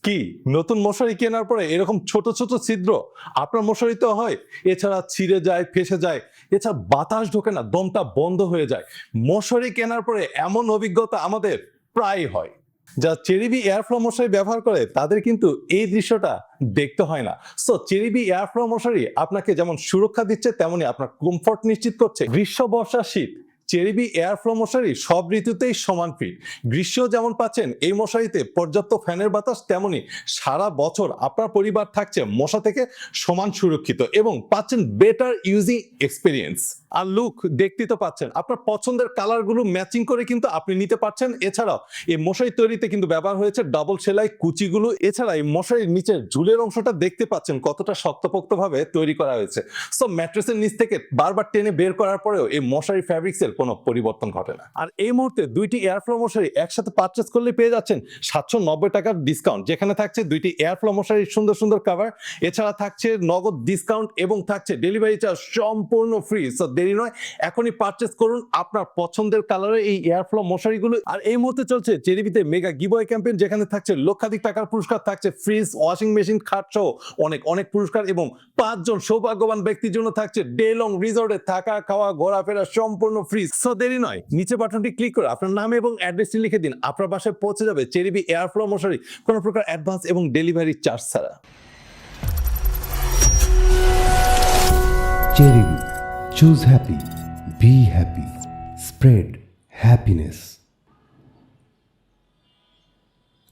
কি নতুন মশারি কেনার পরে এরকম ছোট ছোট ছিদ্র আপনার মশারিতে হয়, এছাড়া ছিঁড়ে যায়, ফেসে যায়, এছাড়া বাতাস ঢোকে না, দমটা বন্ধ হয়ে যায়। মশারি কেনার পরে এমন অভিজ্ঞতা আমাদের প্রায় হয়। যা চেরিবি এয়ারফ্লো মশারি ব্যবহার করে তাদের কিন্তু এই দৃশ্যটা দেখতে হয় না। সো চেরিবি এয়ারফ্লো মশারি আপনাকে যেমন সুরক্ষা দিচ্ছে, তেমনি আপনার কমফর্ট নিশ্চিত করছে। গ্রীষ্ম, বর্ষা, শীত চেরিবি এয়ারফ্লো মশারি সব ঋতুতেই সমান ফিট। গ্রীষ্ম যেমন পাচ্ছেন এই মশারিতে পর্যাপ্ত ফ্যানের বাতাস, তেমনি সারা বছর আপনার পরিবার থাকছে মশা থেকে সমান সুরক্ষিত এবং পাচ্ছেন বেটার ইউজিং এক্সপিরিয়েন্স। আর লুক দেখতে তো পাচ্ছেন, আপনার পছন্দের কালারগুলো ম্যাচিং করে কিন্তু আপনি নিতে পারছেন। এছাড়াও এই মশারি তৈরিতে কিন্তু ব্যবহার হয়েছে ডাবল সেলাই কুচিগুলো। এছাড়া এই মশারির নিচের ঝুলের অংশটা দেখতে পাচ্ছেন কতটা শক্তপোক্ত ভাবে তৈরি করা হয়েছে। সো ম্যাট্রেসের নিচ থেকে বারবার টেনে বের করার পরেও এই মশারি ফ্যাব্রিক্সের কোনো পরিবর্তন ঘটে না। আর এই মুহূর্তে দুইটি এয়ারফ্লো মশারি একসাথে পারচেজ করলে পেয়ে যাচ্ছেন 790 টাকার ডিসকাউন্ট, যেখানে থাকছে দুইটি এয়ারফ্লো মশারির সুন্দর সুন্দর কভার, এছাড়া থাকছে নগদ ডিসকাউন্ট এবং থাকছে ডেলিভারি চার্জ সম্পূর্ণ ফ্রি। সো দেরি নয়, এখনই পারচেজ করুন আপনার পছন্দের কালারে এই এয়ারফ্লো মশারিগুলো। আর এই মুহূর্তে চলছে চেরিবিতে মেগা গিভওয়ে ক্যাম্পেইন, যেখানে থাকছে লক্ষাধিক টাকার পুরস্কার, থাকছে ফ্রিজ, ওয়াশিং মেশিন, খাট সহ অনেক অনেক পুরস্কার এবং 5 জন সৌভাগ্যবান ব্যক্তির জন্য থাকছে ডে লং রিসর্টে থাকা, খাওয়া, ঘোরাফেরা সম্পূর্ণ ফ্রি। সো দেরি নয়, নিচে বাটনটি ক্লিক করে আপনার নাম এবং অ্যাড্রেসটি লিখে দিন, আপনার বাসায় পৌঁছে যাবে চেরিবি এয়ারফ্লো মশারি কোনো প্রকার অ্যাডভান্স এবং ডেলিভারি চার্জ ছাড়া। Cherry, choose happy, be happy, spread happiness.